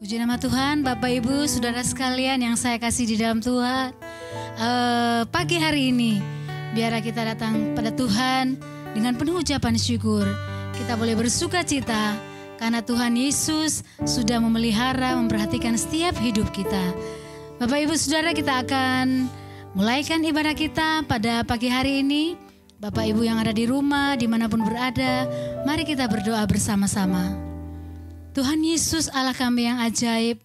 Puji nama Tuhan, Bapak Ibu, Saudara sekalian yang saya kasih di dalam Tuhan. Pagi hari ini, biarlah kita datang pada Tuhan dengan penuh ucapan syukur. Kita boleh bersuka cita karena Tuhan Yesus sudah memelihara, memperhatikan setiap hidup kita. Bapak Ibu Saudara, kita akan mulaikan ibadah kita pada pagi hari ini. Bapak Ibu yang ada di rumah, dimanapun berada, mari kita berdoa bersama-sama. Tuhan Yesus Allah kami yang ajaib,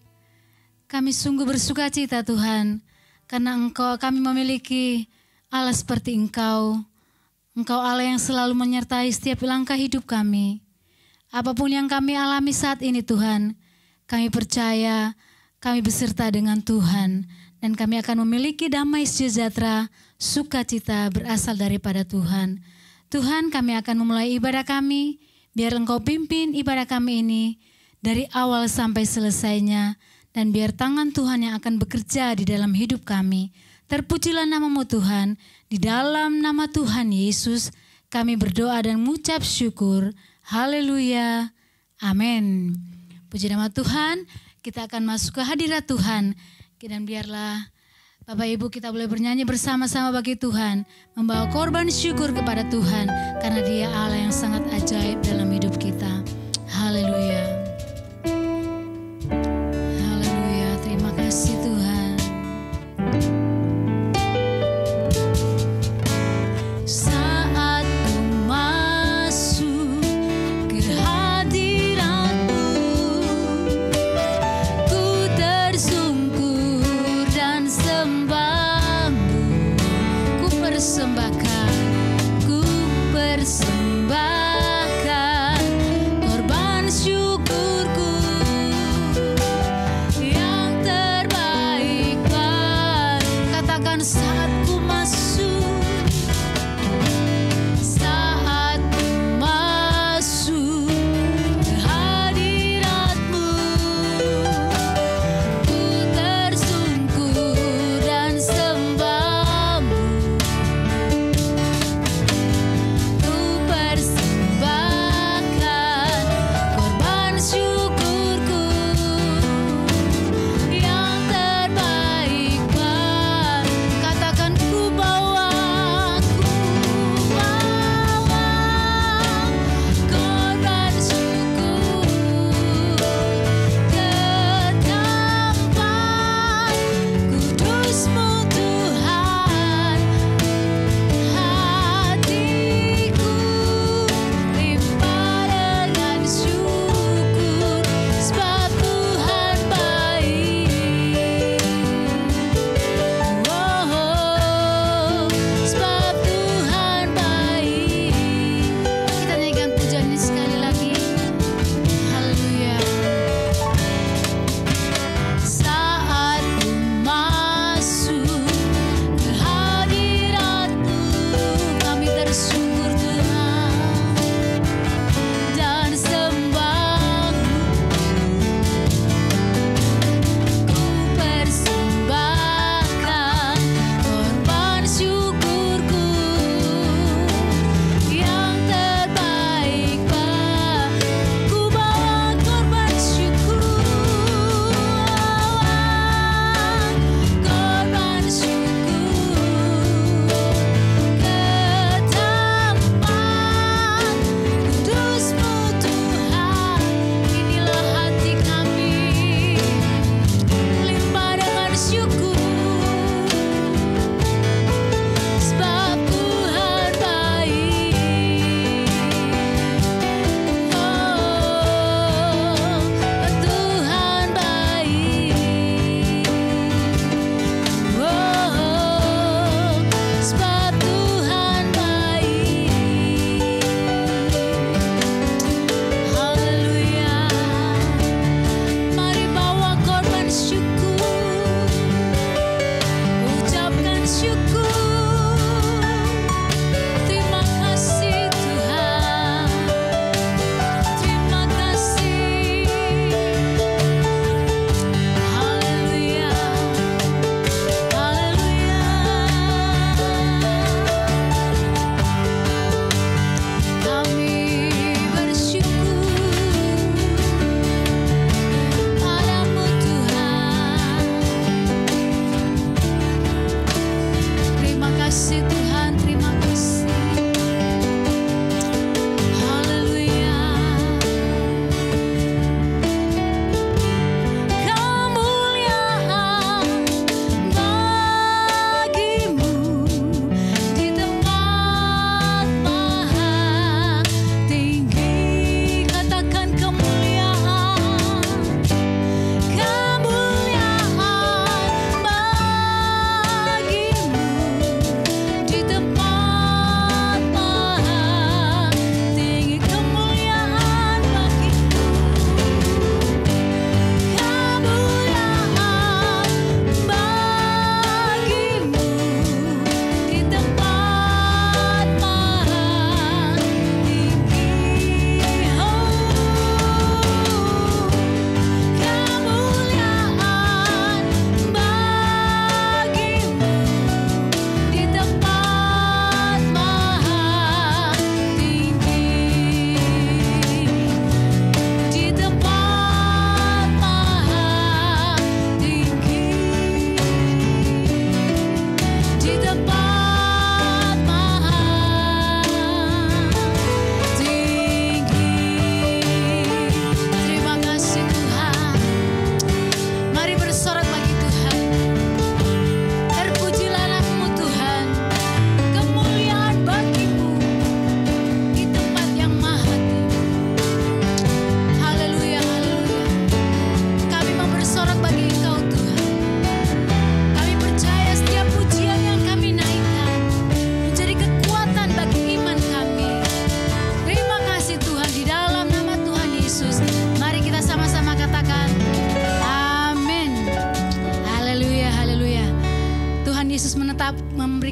kami sungguh bersuka cita Tuhan, karena kami memiliki Allah seperti Engkau. Engkau Allah yang selalu menyertai setiap langkah hidup kami. Apapun yang kami alami saat ini Tuhan, kami percaya kami beserta dengan Tuhan, dan kami akan memiliki damai sejahtera, sukacita berasal daripada Tuhan. Tuhan, kami akan memulai ibadah kami, biar Engkau pimpin ibadah kami ini dari awal sampai selesainya, dan biar tangan Tuhan yang akan bekerja di dalam hidup kami. Terpujilah nama-Mu Tuhan, di dalam nama Tuhan Yesus kami berdoa dan mengucap syukur. Haleluya, amin. Puji nama Tuhan, kita akan masuk ke hadirat Tuhan, dan biarlah Bapak Ibu kita boleh bernyanyi bersama-sama bagi Tuhan, membawa korban syukur kepada Tuhan, karena Dia Allah yang sangat ajaib dalam hidup kita. Haleluya. Persembahkan korban syukur.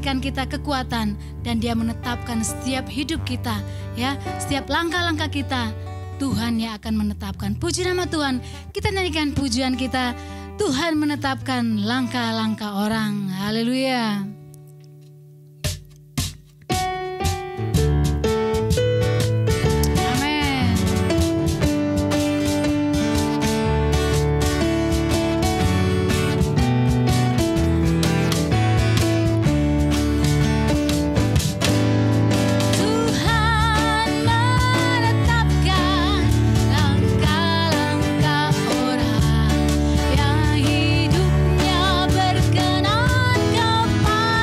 memberikan kita kekuatan dan Dia menetapkan setiap hidup kita, ya, setiap langkah-langkah kita. Tuhan yang akan menetapkan. Puji nama Tuhan. Kita nyanyikan pujian kita. Tuhan menetapkan langkah-langkah orang. Haleluya. Hidupnya berkenan kepada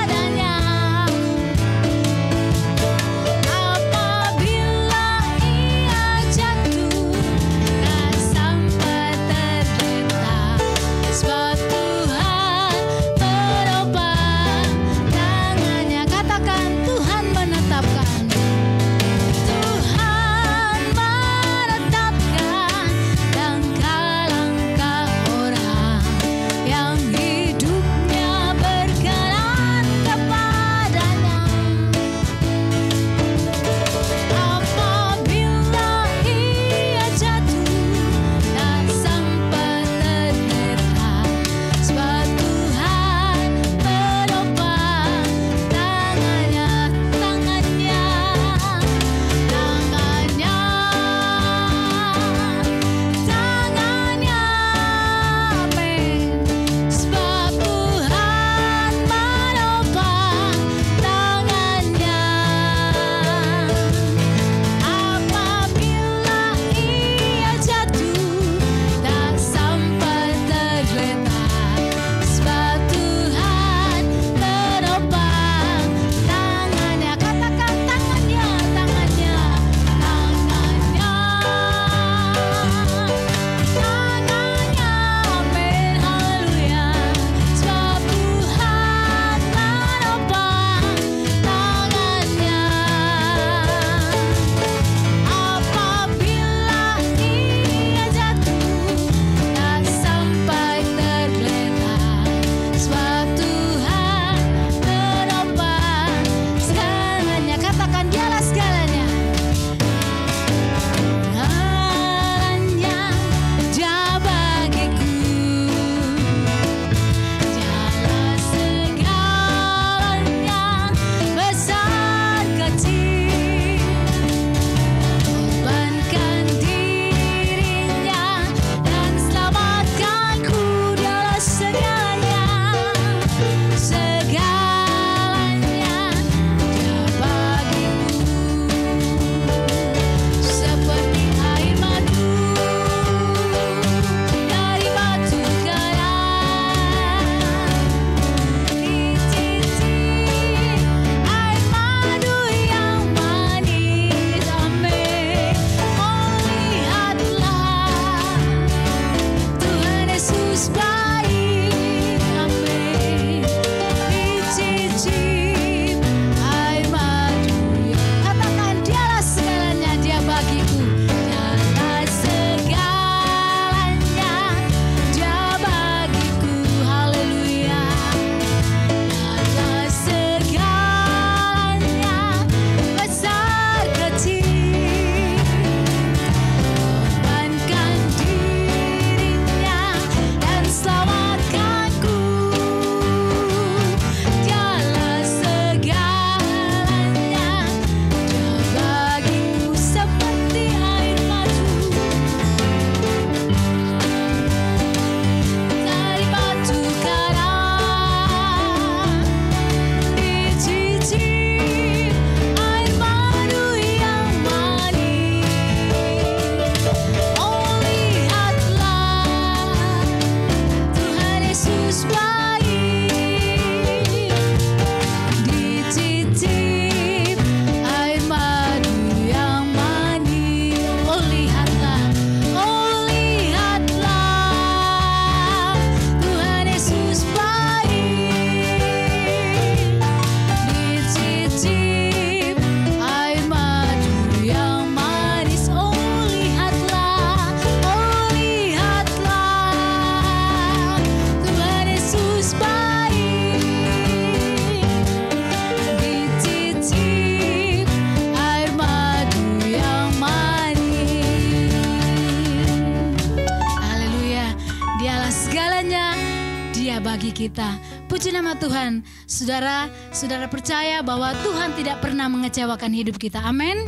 bagi kita. Puji nama Tuhan. Saudara percaya bahwa Tuhan tidak pernah mengecewakan hidup kita. Amin.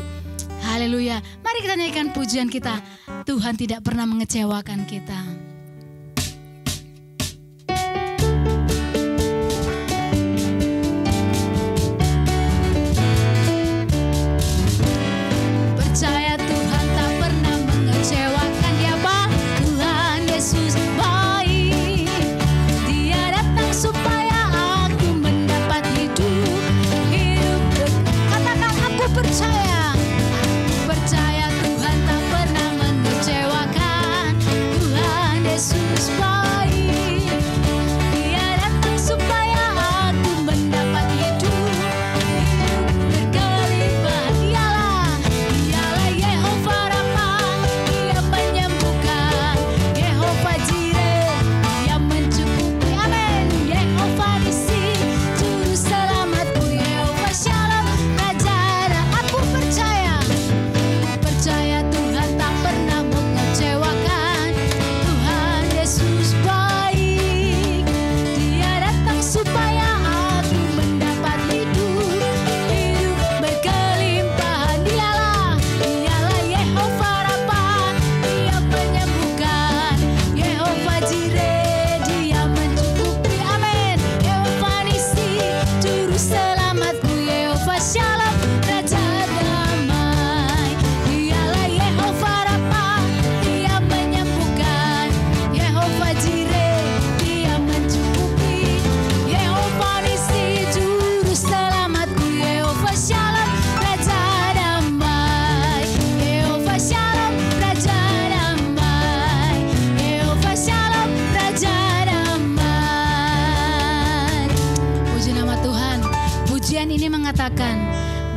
Haleluya. Mari kita nyanyikan pujian kita. Tuhan tidak pernah mengecewakan kita.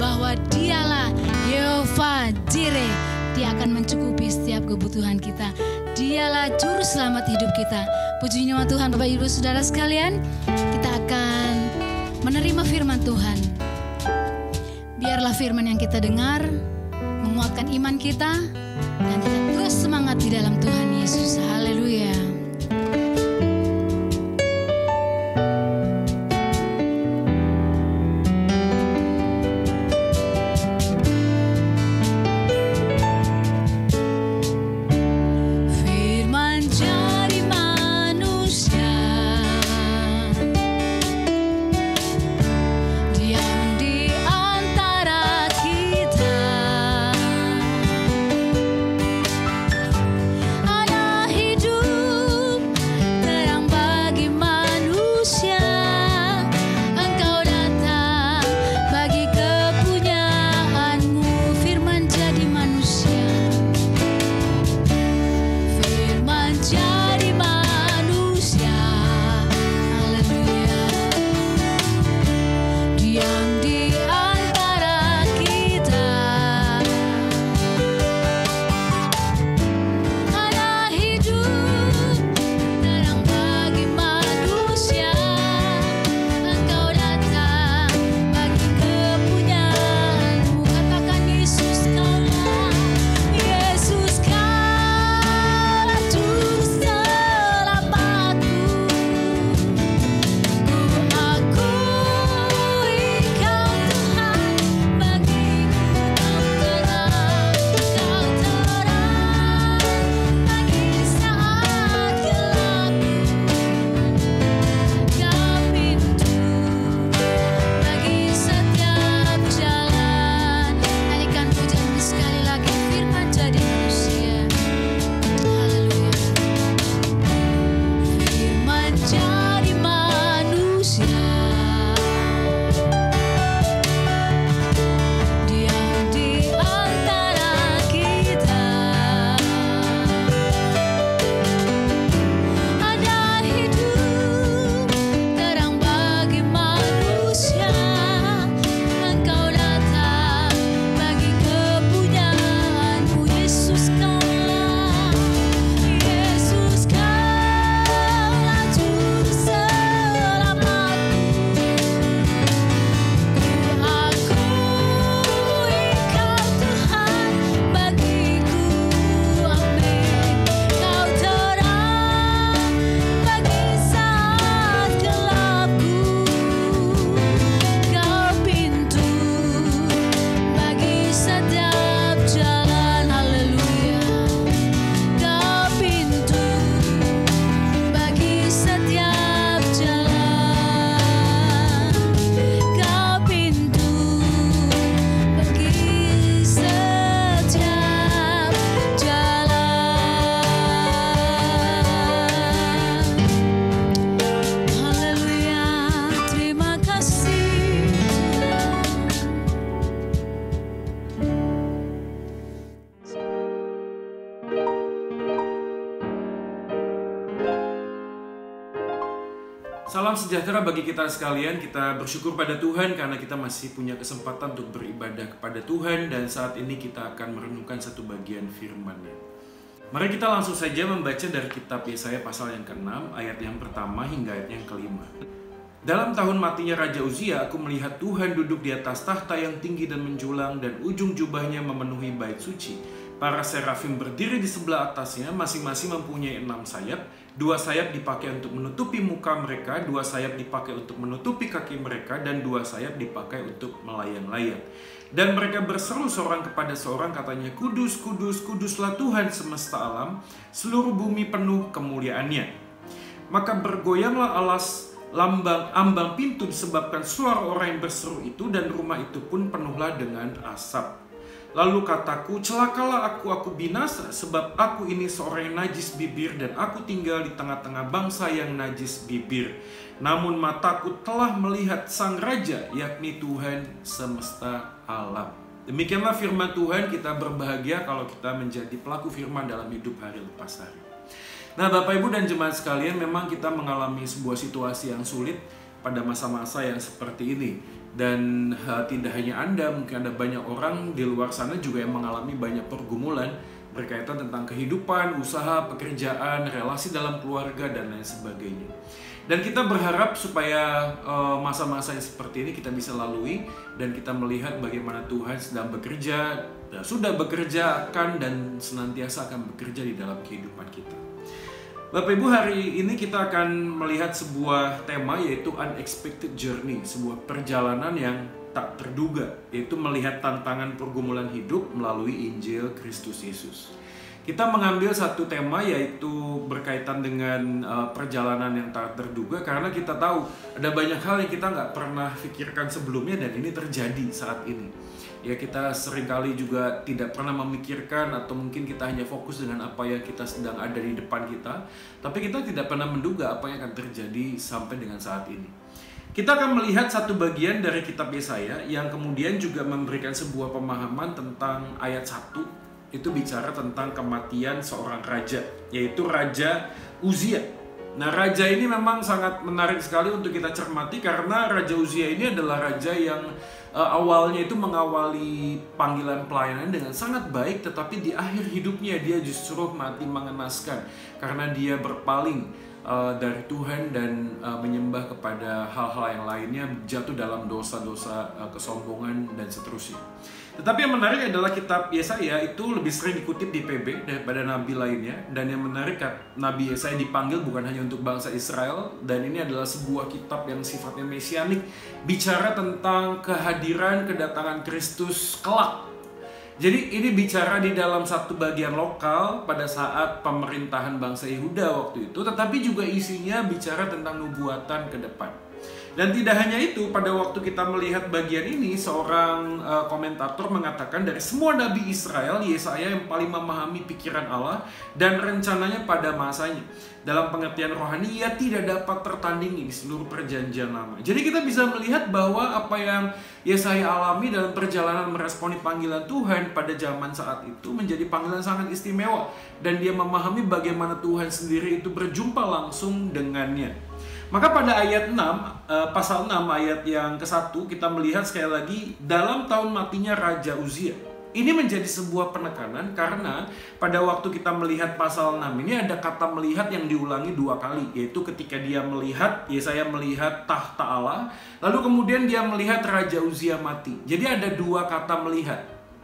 Bahwa dialah Yehova Jireh, dia akan mencukupi setiap kebutuhan kita. Dialah juru selamat hidup kita. Puji nama Tuhan. Bapak Ibu Saudara sekalian, kita akan menerima firman Tuhan. Biarlah firman yang kita dengar menguatkan iman kita, dan kita terus semangat di dalam Tuhan Yesus. Haleluya. Ada hidup Salam sejahtera bagi kita sekalian. Kita bersyukur pada Tuhan karena kita masih punya kesempatan untuk beribadah kepada Tuhan. Dan saat ini kita akan merenungkan satu bagian firman-Nya. Mari kita langsung saja membaca dari kitab Yesaya pasal yang ke-6, ayat yang pertama hingga ayat yang ke-5. Dalam tahun matinya Raja Uzia, aku melihat Tuhan duduk di atas tahta yang tinggi dan menjulang, dan ujung jubahnya memenuhi bait suci. Para serafim berdiri di sebelah atasnya, masing-masing mempunyai 6 sayap. 2 sayap dipakai untuk menutupi muka mereka, 2 sayap dipakai untuk menutupi kaki mereka, dan 2 sayap dipakai untuk melayang-layang. Dan mereka berseru seorang kepada seorang, katanya, Kudus, kudus, kuduslah Tuhan semesta alam, seluruh bumi penuh kemuliaan-Nya. Maka bergoyanglah alas ambang pintu disebabkan suara orang yang berseru itu, dan rumah itu pun penuhlah dengan asap. Lalu kataku, celakalah aku binasa, sebab aku ini seorang yang najis bibir, dan aku tinggal di tengah-tengah bangsa yang najis bibir. Namun mataku telah melihat Sang Raja, yakni Tuhan semesta alam. Demikianlah firman Tuhan. Kita berbahagia kalau kita menjadi pelaku firman dalam hidup hari lepas hari. Nah, Bapak Ibu dan jemaat sekalian, memang kita mengalami sebuah situasi yang sulit pada masa-masa yang seperti ini. Dan tidak hanya Anda, mungkin ada banyak orang di luar sana juga yang mengalami banyak pergumulan berkaitan tentang kehidupan, usaha, pekerjaan, relasi dalam keluarga, dan lain sebagainya. Dan kita berharap supaya masa-masa yang seperti ini kita bisa lalui, dan kita melihat bagaimana Tuhan sedang bekerja, sudah bekerja akan, dan senantiasa akan bekerja di dalam kehidupan kita. Bapak Ibu, hari ini kita akan melihat sebuah tema, yaitu Unexpected Journey, sebuah perjalanan yang tak terduga, yaitu melihat tantangan pergumulan hidup melalui Injil Kristus Yesus. Kita mengambil satu tema, yaitu berkaitan dengan perjalanan yang tak terduga, karena kita tahu ada banyak hal yang kita nggak pernah pikirkan sebelumnya, dan ini terjadi saat ini. Ya, kita seringkali juga tidak pernah memikirkan, atau mungkin kita hanya fokus dengan apa yang kita sedang ada di depan kita, tapi kita tidak pernah menduga apa yang akan terjadi sampai dengan saat ini. Kita akan melihat satu bagian dari kitab Yesaya yang kemudian juga memberikan sebuah pemahaman tentang ayat 1. Itu bicara tentang kematian seorang raja, yaitu Raja Uzia. Nah, raja ini memang sangat menarik sekali untuk kita cermati, karena Raja Uzia ini adalah raja yang awalnya itu mengawali panggilan pelayanan dengan sangat baik, tetapi di akhir hidupnya dia justru mati mengenaskan karena dia berpaling dari Tuhan dan menyembah kepada hal-hal yang lainnya, jatuh dalam dosa-dosa kesombongan dan seterusnya. Tetapi yang menarik adalah kitab Yesaya itu lebih sering dikutip di PB daripada nabi lainnya. Dan yang menarik, Nabi Yesaya dipanggil bukan hanya untuk bangsa Israel, dan ini adalah sebuah kitab yang sifatnya mesianik, bicara tentang kehadiran kedatangan Kristus kelak. Jadi ini bicara di dalam satu bagian lokal pada saat pemerintahan bangsa Yehuda waktu itu, tetapi juga isinya bicara tentang nubuatan ke depan. Dan tidak hanya itu, pada waktu kita melihat bagian ini, seorang komentator mengatakan dari semua nabi Israel, Yesaya yang paling memahami pikiran Allah dan rencananya pada masanya. Dalam pengertian rohani, ia tidak dapat tertandingi di seluruh perjanjian lama. Jadi kita bisa melihat bahwa apa yang Yesaya alami dalam perjalanan meresponi panggilan Tuhan pada zaman saat itu menjadi panggilan sangat istimewa. Dan dia memahami bagaimana Tuhan sendiri itu berjumpa langsung dengannya. Maka pada ayat 6, pasal 6 ayat yang ke-1, kita melihat sekali lagi dalam tahun matinya Raja Uzia. Ini menjadi sebuah penekanan karena pada waktu kita melihat pasal 6 ini ada kata melihat yang diulangi 2 kali, yaitu ketika dia melihat, Yesaya melihat tahta Allah, lalu kemudian dia melihat Raja Uzia mati. Jadi ada 2 kata melihat.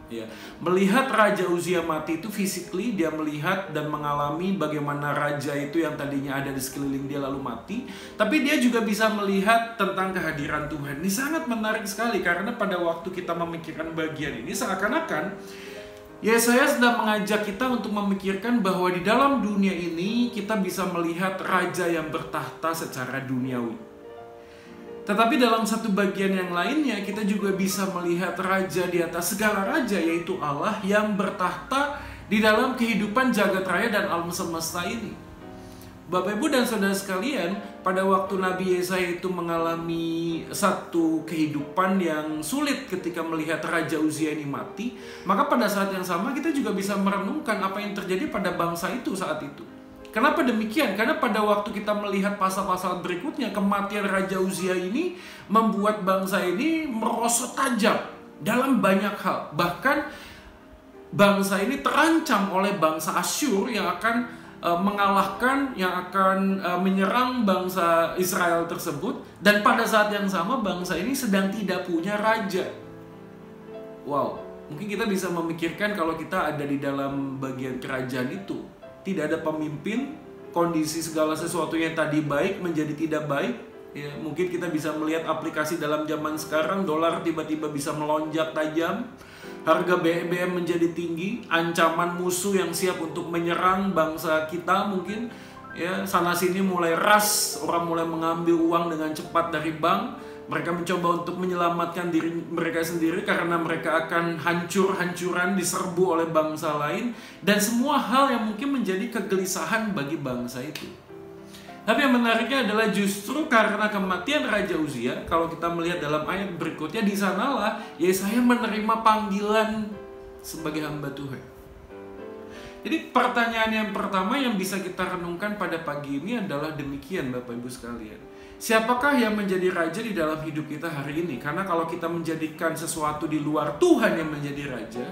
Ya, melihat Raja Uzia mati itu physically, dia melihat dan mengalami bagaimana raja itu yang tadinya ada di sekeliling dia lalu mati. Tapi dia juga bisa melihat tentang kehadiran Tuhan. Ini sangat menarik sekali karena pada waktu kita memikirkan bagian ini seakan-akan Yesaya sedang mengajak kita untuk memikirkan bahwa di dalam dunia ini kita bisa melihat raja yang bertahta secara duniawi. Tetapi dalam satu bagian yang lainnya kita juga bisa melihat raja di atas segala raja, yaitu Allah yang bertahta di dalam kehidupan jagat raya dan alam semesta ini. Bapak, Ibu, dan saudara sekalian, pada waktu Nabi Yesaya itu mengalami satu kehidupan yang sulit ketika melihat Raja Uzia ini mati, maka pada saat yang sama kita juga bisa merenungkan apa yang terjadi pada bangsa itu saat itu. Kenapa demikian? Karena pada waktu kita melihat pasal-pasal berikutnya, kematian Raja Uzia ini membuat bangsa ini merosot tajam dalam banyak hal. Bahkan bangsa ini terancam oleh bangsa Asyur yang akan mengalahkan, yang akan menyerang bangsa Israel tersebut. Dan pada saat yang sama bangsa ini sedang tidak punya raja. Wow, mungkin kita bisa memikirkan kalau kita ada di dalam bagian kerajaan itu, tidak ada pemimpin, kondisi segala sesuatu yang tadi baik menjadi tidak baik. Ya, mungkin kita bisa melihat aplikasi dalam zaman sekarang, dolar tiba-tiba bisa melonjak tajam, harga BBM menjadi tinggi, ancaman musuh yang siap untuk menyerang bangsa kita mungkin. Ya, sana sini mulai ras, orang mulai mengambil uang dengan cepat dari bank. Mereka mencoba untuk menyelamatkan diri mereka sendiri karena mereka akan hancur-hancuran diserbu oleh bangsa lain. Dan semua hal yang mungkin menjadi kegelisahan bagi bangsa itu. Tapi yang menariknya adalah justru karena kematian Raja Uzia, kalau kita melihat dalam ayat berikutnya, di sanalah Yesaya menerima panggilan sebagai hamba Tuhan. Jadi pertanyaan yang pertama yang bisa kita renungkan pada pagi ini adalah demikian, Bapak Ibu sekalian. Siapakah yang menjadi raja di dalam hidup kita hari ini? Karena kalau kita menjadikan sesuatu di luar Tuhan yang menjadi raja,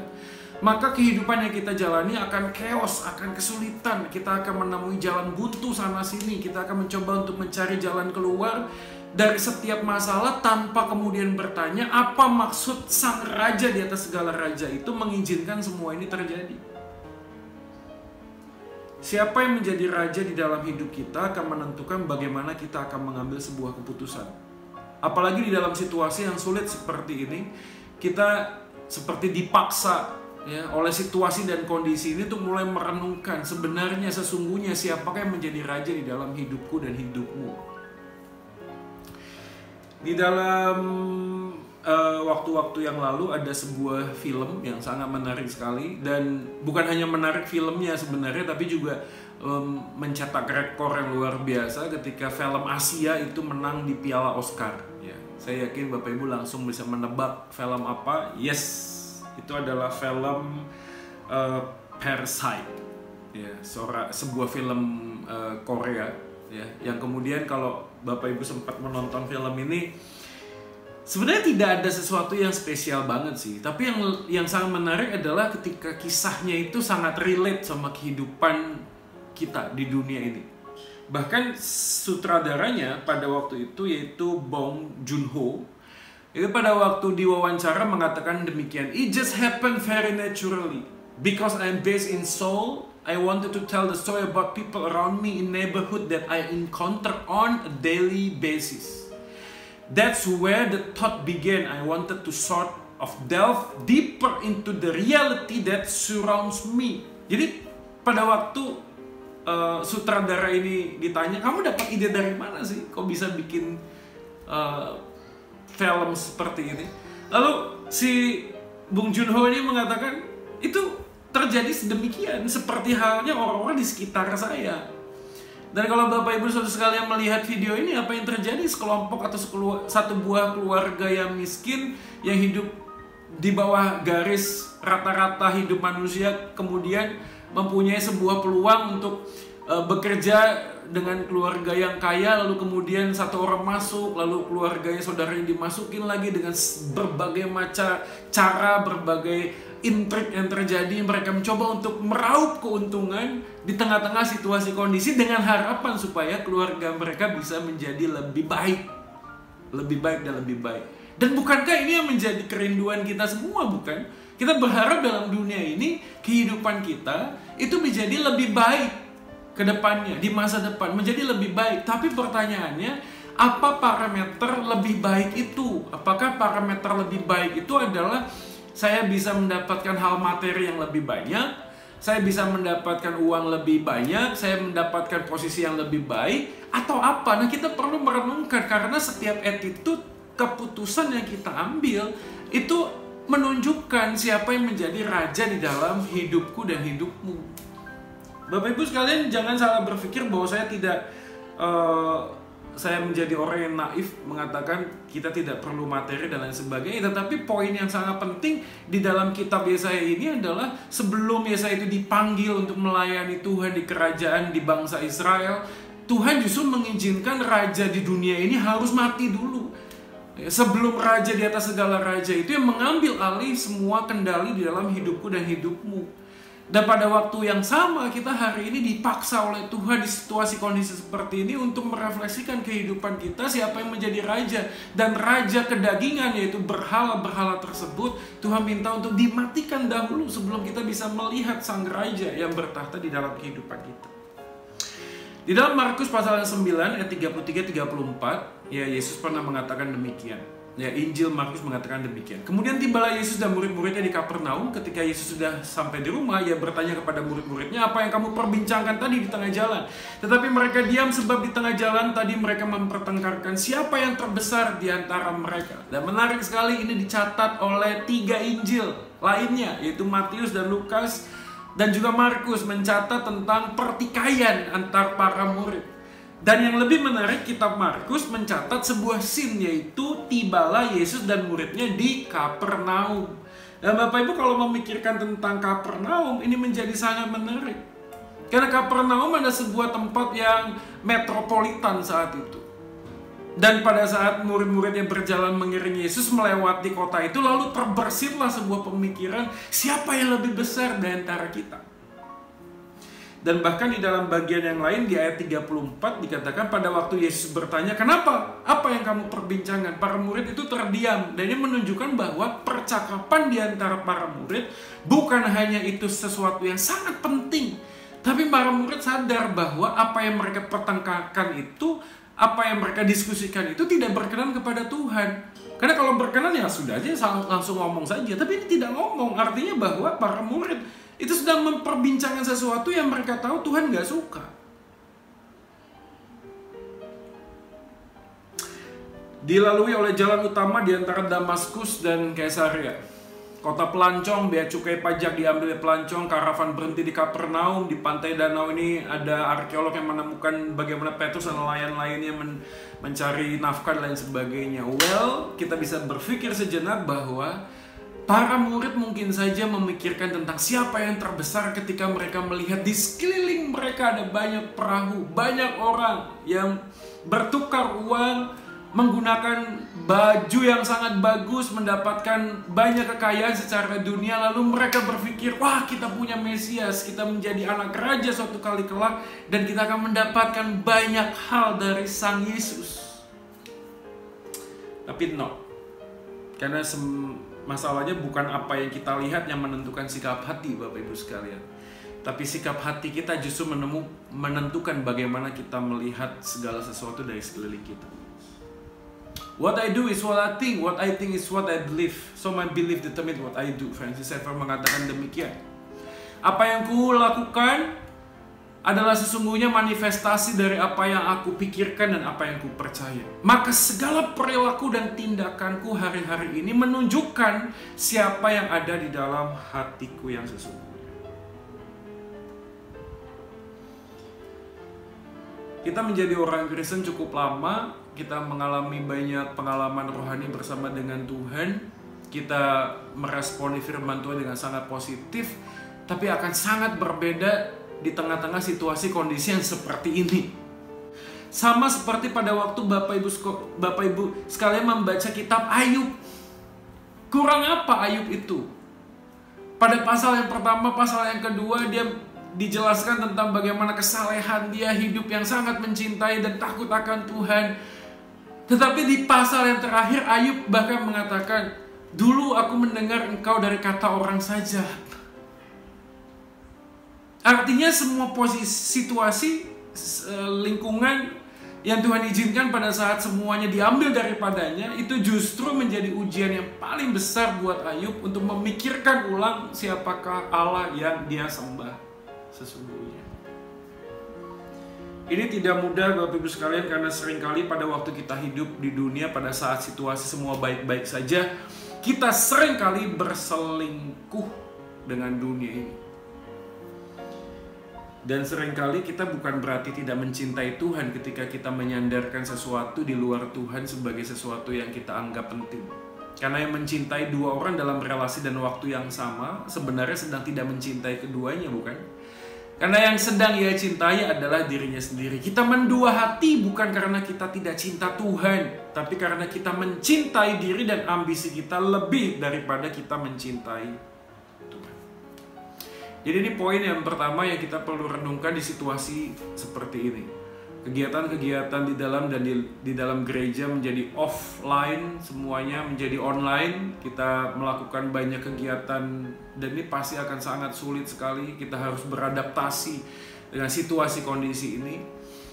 maka kehidupan yang kita jalani akan chaos, akan kesulitan. Kita akan menemui jalan buntu sana sini. Kita akan mencoba untuk mencari jalan keluar dari setiap masalah tanpa kemudian bertanya apa maksud sang raja di atas segala raja itu mengizinkan semua ini terjadi. Siapa yang menjadi raja di dalam hidup kita akan menentukan bagaimana kita akan mengambil sebuah keputusan. Apalagi di dalam situasi yang sulit seperti ini, kita seperti dipaksa ya, oleh situasi dan kondisi ini untuk mulai merenungkan sebenarnya sesungguhnya siapakah yang menjadi raja di dalam hidupku dan hidupmu. Di dalam waktu-waktu yang lalu ada sebuah film yang sangat menarik sekali, dan bukan hanya menarik filmnya sebenarnya, tapi juga mencetak rekor yang luar biasa ketika film Asia itu menang di Piala Oscar. Ya, saya yakin Bapak Ibu langsung bisa menebak film apa. Yes, itu adalah film Parasite. Ya, sebuah film Korea. Ya, yang kemudian kalau Bapak Ibu sempat menonton film ini, sebenarnya tidak ada sesuatu yang spesial banget sih, tapi yang sangat menarik adalah ketika kisahnya itu sangat relate sama kehidupan kita di dunia ini. Bahkan sutradaranya pada waktu itu, yaitu Bong Joon-ho, itu pada waktu diwawancara mengatakan demikian, "It just happened very naturally. Because I'm based in Seoul, I wanted to tell the story about people around me in neighborhood that I encounter on a daily basis. That's where the thought began. I wanted to sort of delve deeper into the reality that surrounds me." Jadi pada waktu sutradara ini ditanya, "Kamu dapat ide dari mana sih? Kok bisa bikin film seperti ini?" Lalu si Bong Joon-ho ini mengatakan, "Itu terjadi sedemikian seperti halnya orang-orang di sekitar saya." Dan kalau Bapak Ibu saudara sekalian melihat video ini, apa yang terjadi? Sekelompok atau satu buah keluarga yang miskin, yang hidup di bawah garis rata-rata hidup manusia, kemudian mempunyai sebuah peluang untuk bekerja dengan keluarga yang kaya, lalu kemudian satu orang masuk, lalu keluarganya saudaranya dimasukin lagi dengan berbagai macam cara, berbagai intrik yang terjadi. Mereka mencoba untuk meraup keuntungan di tengah-tengah situasi kondisi dengan harapan supaya keluarga mereka bisa menjadi lebih baik dan lebih baik. Dan bukankah ini yang menjadi kerinduan kita semua, bukan? Kita berharap dalam dunia ini kehidupan kita itu menjadi lebih baik ke depannya, di masa depan menjadi lebih baik. Tapi pertanyaannya, apa parameter lebih baik itu? Apakah parameter lebih baik itu adalah saya bisa mendapatkan hal materi yang lebih banyak, saya bisa mendapatkan uang lebih banyak, saya mendapatkan posisi yang lebih baik, atau apa? Nah, kita perlu merenungkan, karena setiap attitude, keputusan yang kita ambil itu menunjukkan siapa yang menjadi raja di dalam hidupku dan hidupmu. Bapak Ibu sekalian, jangan salah berpikir bahwa saya tidak saya menjadi orang yang naif mengatakan kita tidak perlu materi dan lain sebagainya. Tetapi poin yang sangat penting di dalam kitab Yesaya ini adalah sebelum Yesaya itu dipanggil untuk melayani Tuhan di kerajaan di bangsa Israel, Tuhan justru mengizinkan raja di dunia ini harus mati dulu. Sebelum raja di atas segala raja itu yang mengambil alih semua kendali di dalam hidupku dan hidupmu. Dan pada waktu yang sama kita hari ini dipaksa oleh Tuhan di situasi kondisi seperti ini untuk merefleksikan kehidupan kita, siapa yang menjadi raja. Dan raja kedagingan yaitu berhala-berhala tersebut Tuhan minta untuk dimatikan dahulu sebelum kita bisa melihat sang raja yang bertahta di dalam kehidupan kita. Di dalam Markus pasal 9 ayat 33-34 ya Yesus pernah mengatakan demikian. Ya, Injil Markus mengatakan demikian. Kemudian tibalah Yesus dan murid-muridnya di Kapernaum. Ketika Yesus sudah sampai di rumah, ia bertanya kepada murid-muridnya, apa yang kamu perbincangkan tadi di tengah jalan? Tetapi mereka diam sebab di tengah jalan tadi mereka mempertengkarkan siapa yang terbesar di antara mereka. Dan menarik sekali ini dicatat oleh 3 Injil lainnya, yaitu Matius dan Lukas dan juga Markus mencatat tentang pertikaian antar para murid. Dan yang lebih menarik, kitab Markus mencatat sebuah scene, yaitu tibalah Yesus dan muridnya di Kapernaum. Dan Bapak Ibu kalau memikirkan tentang Kapernaum, ini menjadi sangat menarik. Karena Kapernaum ada sebuah tempat yang metropolitan saat itu. Dan pada saat murid-muridnya berjalan mengiring Yesus melewati kota itu, lalu terbersihlah sebuah pemikiran, siapa yang lebih besar di antara kita? Dan bahkan di dalam bagian yang lain di ayat 34 dikatakan pada waktu Yesus bertanya, kenapa? Apa yang kamu perbincangkan? Para murid itu terdiam. Dan ini menunjukkan bahwa percakapan di antara para murid bukan hanya itu sesuatu yang sangat penting. Tapi para murid sadar bahwa apa yang mereka pertengkarkan itu, apa yang mereka diskusikan itu tidak berkenan kepada Tuhan. Karena kalau berkenan ya sudah aja langsung ngomong saja. Tapi ini tidak ngomong. Artinya bahwa para murid itu sedang memperbincangkan sesuatu yang mereka tahu Tuhan gak suka. Dilalui oleh jalan utama di antara Damaskus dan Kaisarea. Kota pelancong, bea cukai pajak diambil pelancong, karavan berhenti di Kapernaum. Di pantai danau ini ada arkeolog yang menemukan bagaimana Petrus dan nelayan lainnya mencari nafkah dan lain sebagainya. Well, kita bisa berpikir sejenak bahwa para murid mungkin saja memikirkan tentang siapa yang terbesar ketika mereka melihat di sekeliling mereka ada banyak perahu, banyak orang yang bertukar uang, menggunakan baju yang sangat bagus, mendapatkan banyak kekayaan secara dunia. Lalu mereka berpikir, wah kita punya Mesias, kita menjadi anak raja suatu kali kelak, dan kita akan mendapatkan banyak hal dari Sang Yesus. Tapi no, karena masalahnya bukan apa yang kita lihat yang menentukan sikap hati Bapak Ibu sekalian. Tapi sikap hati kita justru menentukan bagaimana kita melihat segala sesuatu dari sekeliling kita. What I do is what I think is what I believe. So my belief determine what I do. Francis Schaeffer mengatakan demikian. Apa yang ku lakukan adalah sesungguhnya manifestasi dari apa yang aku pikirkan dan apa yang ku percaya. Maka segala perilaku dan tindakanku hari-hari ini menunjukkan siapa yang ada di dalam hatiku yang sesungguhnya. Kita menjadi orang Kristen cukup lama, kita mengalami banyak pengalaman rohani bersama dengan Tuhan. Kita meresponi firman Tuhan dengan sangat positif, tapi akan sangat berbeda di tengah-tengah situasi kondisi yang seperti ini. Sama seperti pada waktu Bapak Ibu sekalian membaca kitab Ayub. Kurang apa Ayub itu? Pada pasal yang pertama, pasal yang kedua, dia dijelaskan tentang bagaimana kesalehan dia, hidup yang sangat mencintai dan takut akan Tuhan. Tetapi di pasal yang terakhir, Ayub bahkan mengatakan, dulu aku mendengar engkau dari kata orang saja. Artinya semua situasi, lingkungan yang Tuhan izinkan pada saat semuanya diambil daripadanya, itu justru menjadi ujian yang paling besar buat Ayub untuk memikirkan ulang siapakah Allah yang dia sembah sesungguhnya. Ini tidak mudah Bapak Ibu sekalian, karena seringkali pada waktu kita hidup di dunia, pada saat situasi semua baik-baik saja, kita seringkali berselingkuh dengan dunia ini. Dan seringkali kita bukan berarti tidak mencintai Tuhan ketika kita menyandarkan sesuatu di luar Tuhan sebagai sesuatu yang kita anggap penting. Karena yang mencintai dua orang dalam relasi dan waktu yang sama sebenarnya sedang tidak mencintai keduanya, bukan? Karena yang sedang ia cintai adalah dirinya sendiri. Kita mendua hati bukan karena kita tidak cinta Tuhan, tapi karena kita mencintai diri dan ambisi kita lebih daripada kita mencintai Tuhan. Jadi ini poin yang pertama yang kita perlu renungkan di situasi seperti ini. Kegiatan-kegiatan di dalam dan di dalam gereja menjadi offline, semuanya menjadi online. Kita melakukan banyak kegiatan dan ini pasti akan sangat sulit sekali. Kita harus beradaptasi dengan situasi kondisi ini.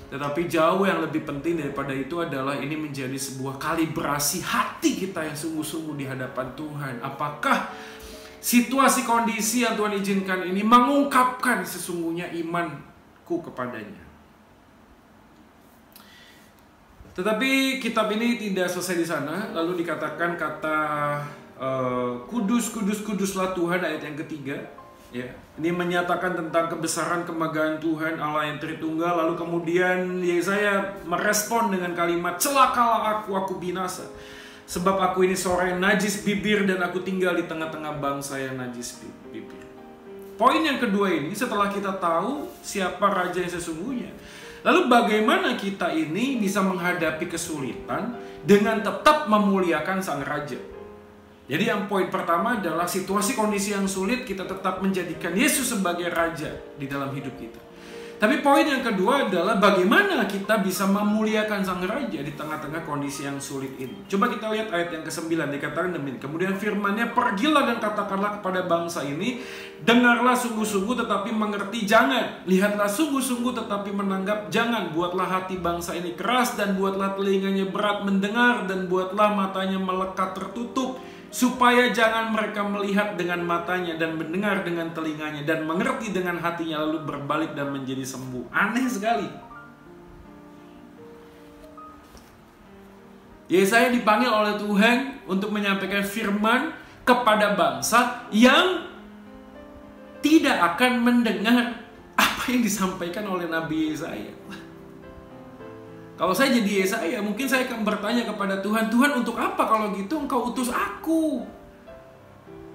Tetapi jauh yang lebih penting daripada itu adalah ini menjadi sebuah kalibrasi hati kita yang sungguh-sungguh di hadapan Tuhan. Apakah situasi kondisi yang Tuhan izinkan ini mengungkapkan sesungguhnya imanku kepadanya? Tetapi kitab ini tidak selesai di sana. Lalu dikatakan kata kudus, kudus, kuduslah Tuhan, ayat yang ketiga. Ya, ini menyatakan tentang kebesaran kemegahan Tuhan Allah yang Tritunggal. Lalu kemudian Yesaya merespon dengan kalimat, celakalah aku binasa. Sebab aku ini seorang yang najis bibir dan aku tinggal di tengah-tengah bangsa yang najis bibir. Poin yang kedua ini, setelah kita tahu siapa raja yang sesungguhnya, lalu bagaimana kita ini bisa menghadapi kesulitan dengan tetap memuliakan sang raja? Jadi yang poin pertama adalah situasi kondisi yang sulit kita tetap menjadikan Yesus sebagai raja di dalam hidup kita. Tapi poin yang kedua adalah bagaimana kita bisa memuliakan sang raja di tengah-tengah kondisi yang sulit ini. Coba kita lihat ayat yang ke-9, dikatakan demikian. Kemudian firman-Nya, pergilah dan katakanlah kepada bangsa ini, dengarlah sungguh-sungguh tetapi mengerti jangan. Lihatlah sungguh-sungguh tetapi menanggap jangan. Buatlah hati bangsa ini keras dan buatlah telinganya berat mendengar dan buatlah matanya melekat tertutup. Supaya jangan mereka melihat dengan matanya dan mendengar dengan telinganya dan mengerti dengan hatinya lalu berbalik dan menjadi sembuh. Aneh sekali. Yesaya dipanggil oleh Tuhan untuk menyampaikan firman kepada bangsa yang tidak akan mendengar apa yang disampaikan oleh Nabi Yesaya. Kalau saya jadi Yesaya, mungkin saya akan bertanya kepada Tuhan, Tuhan untuk apa kalau gitu engkau utus aku?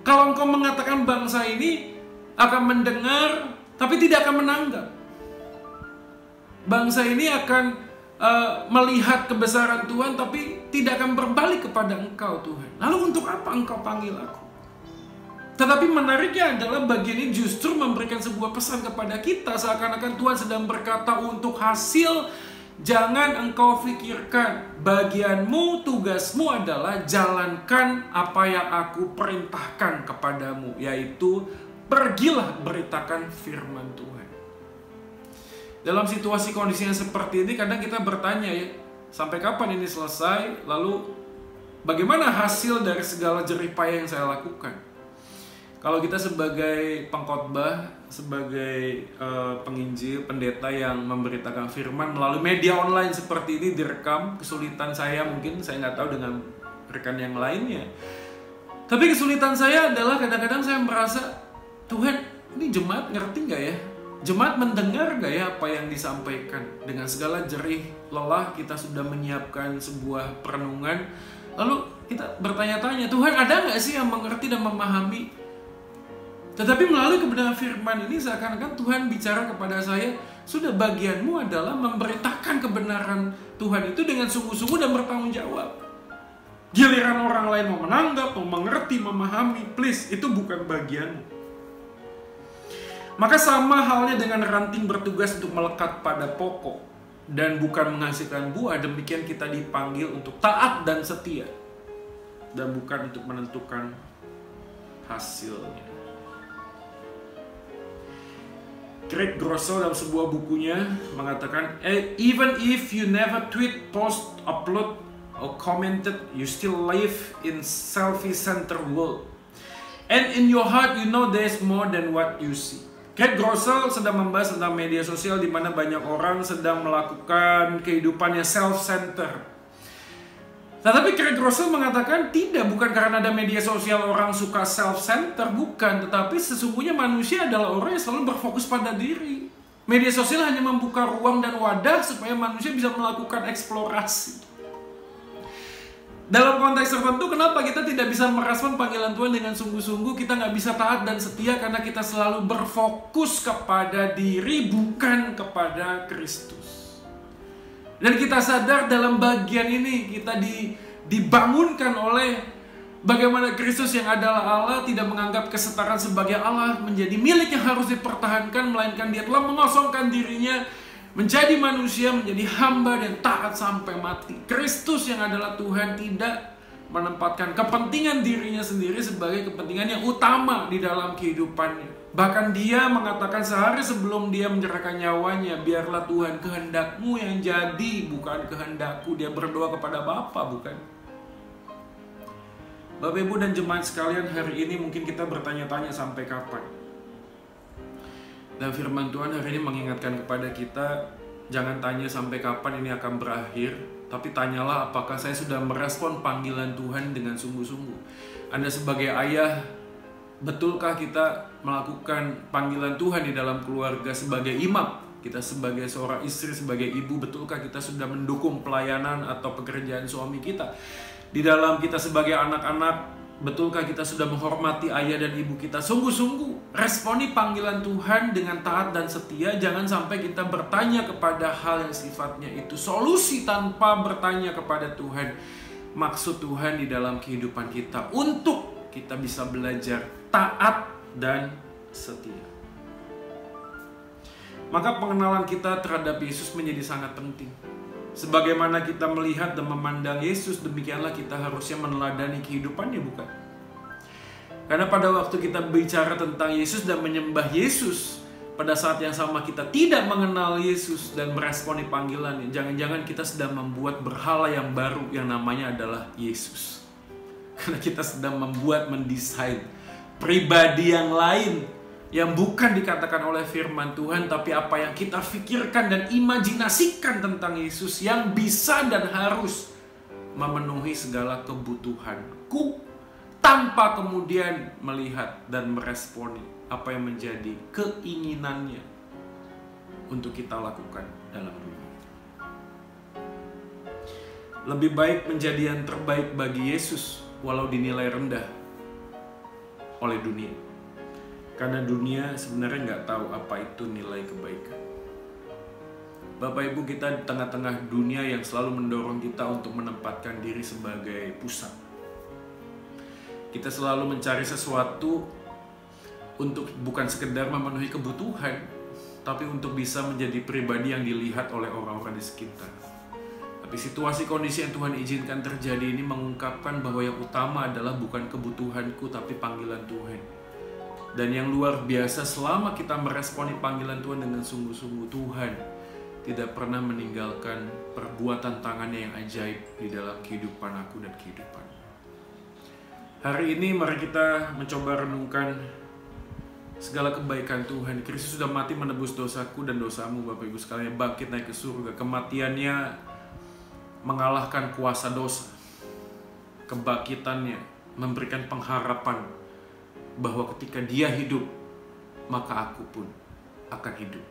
Kalau engkau mengatakan bangsa ini akan mendengar, tapi tidak akan menanggap. Bangsa ini akan melihat kebesaran Tuhan, tapi tidak akan berbalik kepada engkau Tuhan. Lalu untuk apa engkau panggil aku? Tetapi menariknya adalah bagian ini justru memberikan sebuah pesan kepada kita, seakan-akan Tuhan sedang berkata untuk hasil, jangan engkau pikirkan, bagianmu, tugasmu adalah jalankan apa yang aku perintahkan kepadamu, yaitu pergilah beritakan firman Tuhan. Dalam situasi kondisi yang seperti ini kadang kita bertanya ya, sampai kapan ini selesai? Lalu bagaimana hasil dari segala jerih payah yang saya lakukan? Kalau kita sebagai pengkhotbah, sebagai penginjil, pendeta yang memberitakan firman melalui media online seperti ini direkam, kesulitan saya mungkin saya nggak tahu dengan rekan yang lainnya. Tapi kesulitan saya adalah kadang-kadang saya merasa, Tuhan ini jemaat ngerti nggak ya? Jemaat mendengar nggak ya apa yang disampaikan? Dengan segala jerih lelah kita sudah menyiapkan sebuah perenungan, lalu kita bertanya-tanya, Tuhan ada nggak sih yang mengerti dan memahami? Tetapi melalui kebenaran firman ini seakan-akan Tuhan bicara kepada saya, sudah bagianmu adalah memberitakan kebenaran Tuhan itu dengan sungguh-sungguh dan bertanggung jawab. Giliran orang lain mau menanggap, mau mengerti, memahami, please, itu bukan bagianmu. Maka sama halnya dengan ranting bertugas untuk melekat pada pokok dan bukan menghasilkan buah, demikian kita dipanggil untuk taat dan setia dan bukan untuk menentukan hasilnya. Craig Groeschel dalam sebuah bukunya mengatakan, even if you never tweet, post, upload, or commented, you still live in self-centered world. And in your heart, you know there is more than what you see. Craig Groeschel sedang membahas tentang media sosial di mana banyak orang sedang melakukan kehidupannya self-centered. Tetapi Craig Groeschel mengatakan bukan karena ada media sosial orang suka self-center, bukan. Tetapi sesungguhnya manusia adalah orang yang selalu berfokus pada diri. Media sosial hanya membuka ruang dan wadah supaya manusia bisa melakukan eksplorasi. Dalam konteks tertentu, kenapa kita tidak bisa merespon panggilan Tuhan dengan sungguh-sungguh? Kita nggak bisa taat dan setia karena kita selalu berfokus kepada diri, bukan kepada Kristus. Dan kita sadar dalam bagian ini kita dibangunkan oleh bagaimana Kristus yang adalah Allah tidak menganggap kesetaraan sebagai Allah menjadi milik yang harus dipertahankan, melainkan dia telah mengosongkan dirinya menjadi manusia, menjadi hamba dan taat sampai mati. Kristus yang adalah Tuhan tidak menempatkan kepentingan dirinya sendiri sebagai kepentingan yang utama di dalam kehidupannya. Bahkan dia mengatakan sehari sebelum dia menyerahkan nyawanya, biarlah Tuhan kehendak-Mu yang jadi, bukan kehendak-Ku. Dia berdoa kepada Bapa, bukan? Bapak, Ibu, dan jemaat sekalian, hari ini mungkin kita bertanya-tanya sampai kapan? Dan firman Tuhan hari ini mengingatkan kepada kita, jangan tanya sampai kapan ini akan berakhir, tapi tanyalah apakah saya sudah merespon panggilan Tuhan dengan sungguh-sungguh. Anda sebagai ayah, betulkah kita melakukan panggilan Tuhan di dalam keluarga sebagai imam? Kita sebagai seorang istri, sebagai ibu, betulkah kita sudah mendukung pelayanan atau pekerjaan suami kita? Di dalam kita sebagai anak-anak, betulkah kita sudah menghormati ayah dan ibu kita? Sungguh-sungguh responi panggilan Tuhan dengan taat dan setia. Jangan sampai kita bertanya kepada hal yang sifatnya itu solusi tanpa bertanya kepada Tuhan maksud Tuhan di dalam kehidupan kita untuk kita bisa belajar taat dan setia. Maka pengenalan kita terhadap Yesus menjadi sangat penting. Sebagaimana kita melihat dan memandang Yesus, demikianlah kita harusnya meneladani kehidupannya, bukan? Karena pada waktu kita bicara tentang Yesus dan menyembah Yesus, pada saat yang sama kita tidak mengenal Yesus dan meresponi panggilannya, jangan-jangan kita sedang membuat berhala yang baru yang namanya adalah Yesus. Karena kita sedang mendesain pribadi yang lain yang bukan dikatakan oleh firman Tuhan, tapi apa yang kita pikirkan dan imajinasikan tentang Yesus yang bisa dan harus memenuhi segala kebutuhanku tanpa kemudian melihat dan meresponi apa yang menjadi keinginannya untuk kita lakukan dalam dunia. Lebih baik menjadi yang terbaik bagi Yesus walau dinilai rendah oleh dunia. Karena dunia sebenarnya nggak tahu apa itu nilai kebaikan. Bapak Ibu, kita di tengah-tengah dunia yang selalu mendorong kita untuk menempatkan diri sebagai pusat. Kita selalu mencari sesuatu untuk bukan sekedar memenuhi kebutuhan, tapi untuk bisa menjadi pribadi yang dilihat oleh orang-orang di sekitar. Tapi situasi kondisi yang Tuhan izinkan terjadi ini mengungkapkan bahwa yang utama adalah bukan kebutuhanku, tapi panggilan Tuhan. Dan yang luar biasa, selama kita meresponi panggilan Tuhan dengan sungguh-sungguh, Tuhan tidak pernah meninggalkan perbuatan tangannya yang ajaib di dalam kehidupan aku dan kehidupan. Hari ini mari kita mencoba renungkan segala kebaikan Tuhan. Kristus sudah mati menebus dosaku dan dosamu, Bapak Ibu sekalian, bangkit naik ke surga. Kematiannya mengalahkan kuasa dosa. Kebangkitannya memberikan pengharapan bahwa ketika dia hidup, maka aku pun akan hidup.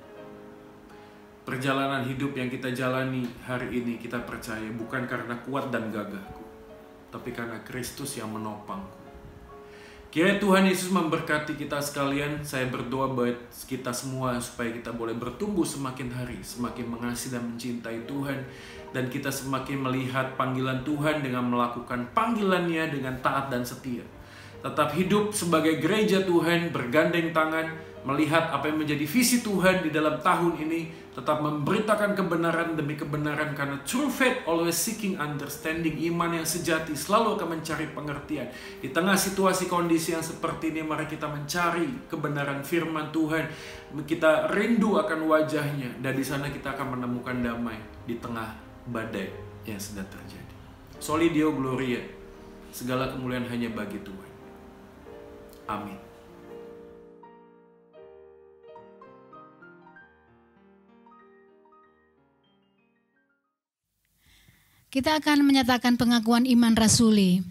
Perjalanan hidup yang kita jalani hari ini, kita percaya bukan karena kuat dan gagahku, tapi karena Kristus yang menopangku. Kiranya Tuhan Yesus memberkati kita sekalian. Saya berdoa buat kita semua supaya kita boleh bertumbuh semakin hari, semakin mengasihi dan mencintai Tuhan, dan kita semakin melihat panggilan Tuhan dengan melakukan panggilannya dengan taat dan setia. Tetap hidup sebagai gereja Tuhan, bergandeng tangan, melihat apa yang menjadi visi Tuhan di dalam tahun ini, tetap memberitakan kebenaran demi kebenaran, karena true faith always seeking understanding. Iman yang sejati selalu akan mencari pengertian. Di tengah situasi kondisi yang seperti ini, mari kita mencari kebenaran firman Tuhan. Kita rindu akan wajahnya, dan di sana kita akan menemukan damai di tengah badai yang sedang terjadi. Soli Deo Gloria, segala kemuliaan hanya bagi Tuhan. Amin. Kita akan menyatakan pengakuan iman rasuli.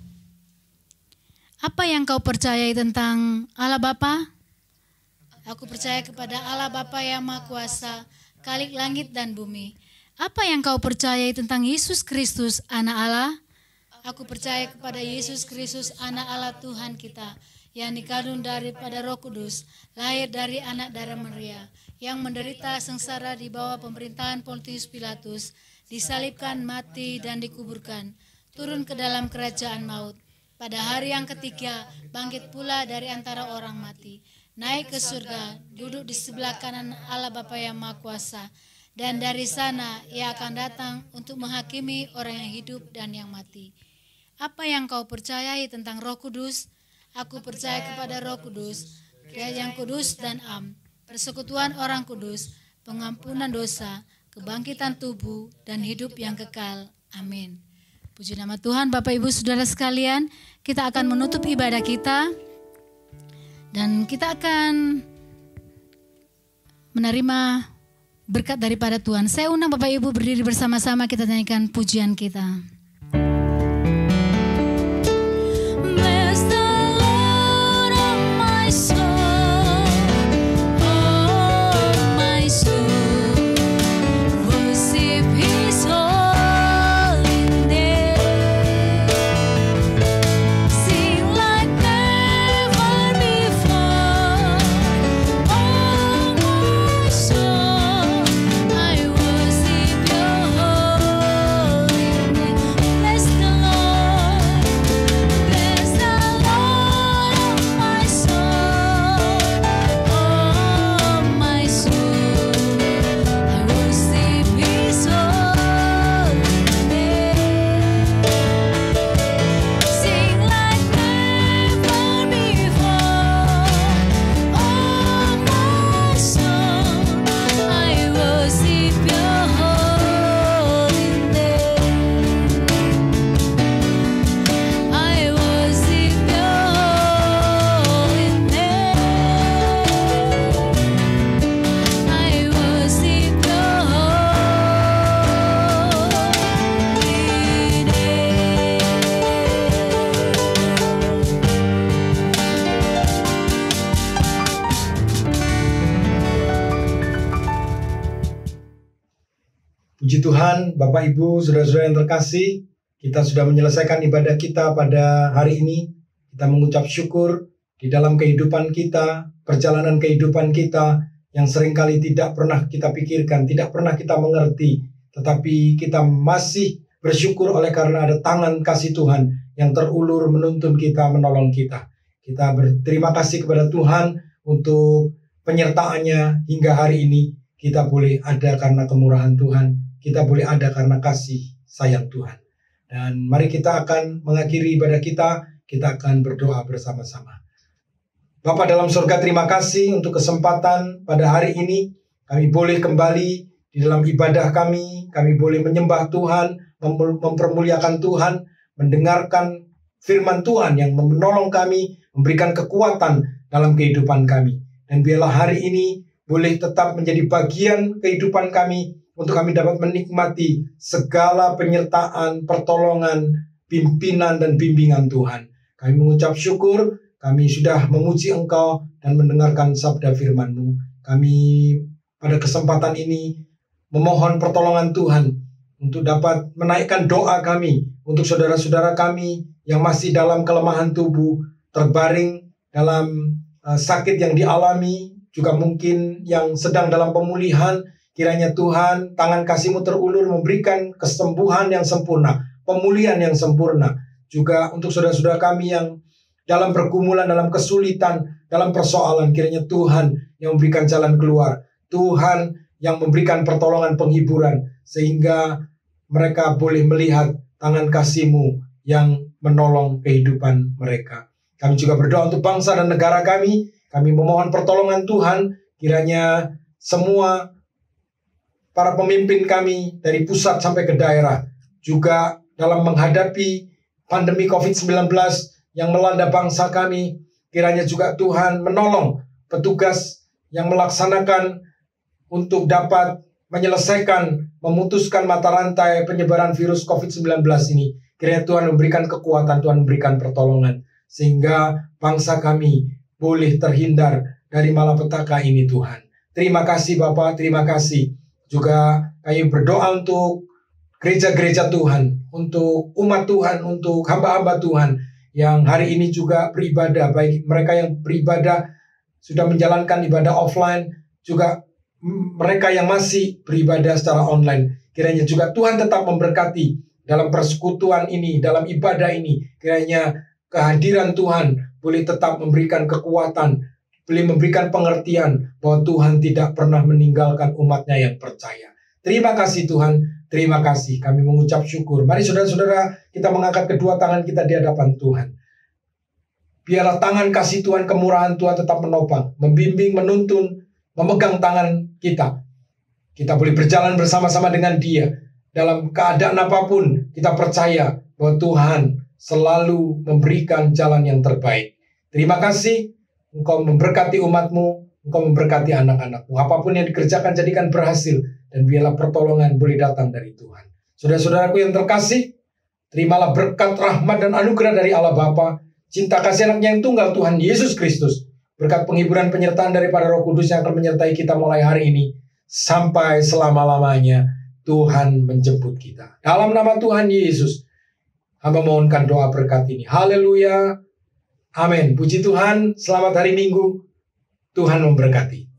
Apa yang kau percayai tentang Allah Bapa, Aku percaya kepada Allah Bapa yang Maha Kuasa, Khalik langit dan bumi. Apa yang kau percayai tentang Yesus Kristus, Anak Allah? Aku percaya kepada Yesus Kristus, Anak Allah Tuhan kita, yang dikandung daripada Roh Kudus, lahir dari anak darah Maria, yang menderita sengsara di bawah pemerintahan Pontius Pilatus, disalibkan, mati, dan dikuburkan, turun ke dalam kerajaan maut. Pada hari yang ketiga, bangkit pula dari antara orang mati, naik ke surga, duduk di sebelah kanan Allah Bapa yang Maha Kuasa, dan dari sana ia akan datang untuk menghakimi orang yang hidup dan yang mati. Apa yang kau percayai tentang Roh Kudus? Aku percaya kepada Roh Kudus, yang kudus dan am, persekutuan orang kudus, pengampunan dosa, kebangkitan tubuh, dan hidup yang kekal. Amin. Puji nama Tuhan. Bapak Ibu Saudara sekalian, kita akan menutup ibadah kita dan kita akan menerima berkat daripada Tuhan. Saya undang Bapak Ibu berdiri bersama-sama, kita nyanyikan pujian kita. Puji Tuhan, Bapak Ibu, Saudara-saudara yang terkasih, kita sudah menyelesaikan ibadah kita pada hari ini. Kita mengucap syukur di dalam kehidupan kita, perjalanan kehidupan kita yang seringkali tidak pernah kita pikirkan, tidak pernah kita mengerti. Tetapi kita masih bersyukur oleh karena ada tangan kasih Tuhan yang terulur menuntun kita, menolong kita. Kita berterima kasih kepada Tuhan untuk penyertaannya hingga hari ini. Kita boleh ada karena kemurahan Tuhan. Kita boleh ada karena kasih sayang Tuhan. Dan mari kita akan mengakhiri ibadah kita. Kita akan berdoa bersama-sama. Bapa dalam surga, terima kasih untuk kesempatan pada hari ini. Kami boleh kembali di dalam ibadah kami. Kami boleh menyembah Tuhan, mempermuliakan Tuhan, mendengarkan firman Tuhan yang menolong kami, memberikan kekuatan dalam kehidupan kami. Dan biarlah hari ini boleh tetap menjadi bagian kehidupan kami, untuk kami dapat menikmati segala penyertaan, pertolongan, pimpinan, dan bimbingan Tuhan. Kami mengucap syukur, kami sudah memuji Engkau dan mendengarkan sabda firman-Mu. Kami pada kesempatan ini memohon pertolongan Tuhan untuk dapat menaikkan doa kami untuk saudara-saudara kami yang masih dalam kelemahan tubuh, terbaring dalam sakit yang dialami, juga mungkin yang sedang dalam pemulihan. Kiranya Tuhan, tangan kasih-Mu terulur memberikan kesembuhan yang sempurna, pemulihan yang sempurna. Juga untuk saudara-saudara kami yang dalam pergumulan, dalam kesulitan, dalam persoalan, kiranya Tuhan yang memberikan jalan keluar. Tuhan yang memberikan pertolongan penghiburan, sehingga mereka boleh melihat tangan kasih-Mu yang menolong kehidupan mereka. Kami juga berdoa untuk bangsa dan negara kami. Kami memohon pertolongan Tuhan, kiranya semua para pemimpin kami dari pusat sampai ke daerah juga dalam menghadapi pandemi COVID-19 yang melanda bangsa kami, kiranya juga Tuhan menolong petugas yang melaksanakan untuk dapat menyelesaikan, memutuskan mata rantai penyebaran virus COVID-19 ini. Kiranya Tuhan memberikan kekuatan, Tuhan memberikan pertolongan, sehingga bangsa kami boleh terhindar dari malapetaka ini Tuhan. Terima kasih Bapa, terima kasih. Juga kami berdoa untuk gereja-gereja Tuhan, untuk umat Tuhan, untuk hamba-hamba Tuhan yang hari ini juga beribadah, baik mereka yang beribadah sudah menjalankan ibadah offline, juga mereka yang masih beribadah secara online. Kiranya juga Tuhan tetap memberkati dalam persekutuan ini, dalam ibadah ini. Kiranya kehadiran Tuhan boleh tetap memberikan kekuatan, boleh memberikan pengertian bahwa Tuhan tidak pernah meninggalkan umatnya yang percaya. Terima kasih Tuhan, terima kasih. Kami mengucap syukur. Mari saudara-saudara, kita mengangkat kedua tangan kita di hadapan Tuhan. Biarlah tangan kasih Tuhan, kemurahan Tuhan tetap menopang, membimbing, menuntun, memegang tangan kita. Kita boleh berjalan bersama-sama dengan Dia. Dalam keadaan apapun, kita percaya bahwa Tuhan selalu memberikan jalan yang terbaik. Terima kasih. Engkau memberkati umatmu, Engkau memberkati anak-anakmu. Apapun yang dikerjakan jadikan berhasil, dan biarlah pertolongan boleh datang dari Tuhan. Saudara-saudaraku yang terkasih, terimalah berkat, rahmat, dan anugerah dari Allah Bapa, cinta kasih anaknya yang tunggal Tuhan Yesus Kristus, berkat penghiburan penyertaan daripada Roh Kudus yang akan menyertai kita mulai hari ini, sampai selama-lamanya Tuhan menjemput kita. Dalam nama Tuhan Yesus, hamba mohonkan doa berkat ini. Haleluya. Amin. Puji Tuhan. Selamat hari Minggu. Tuhan memberkati.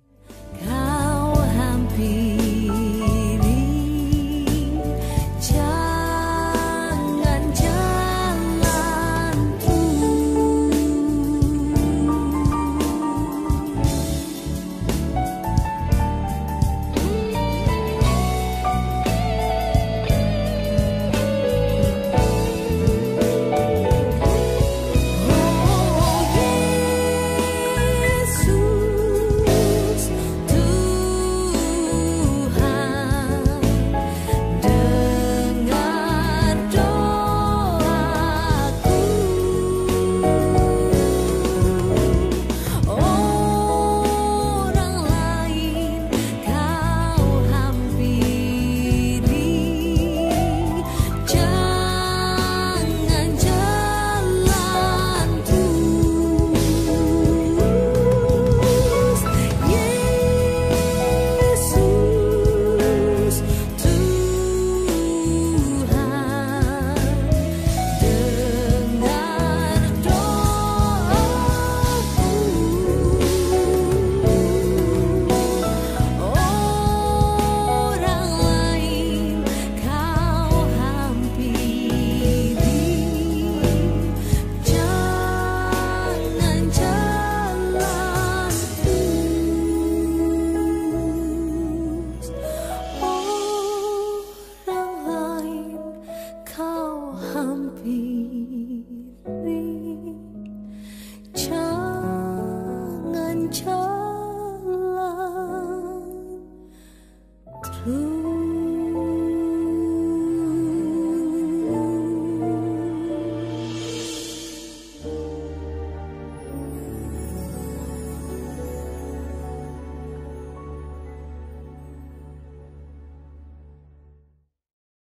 Jalan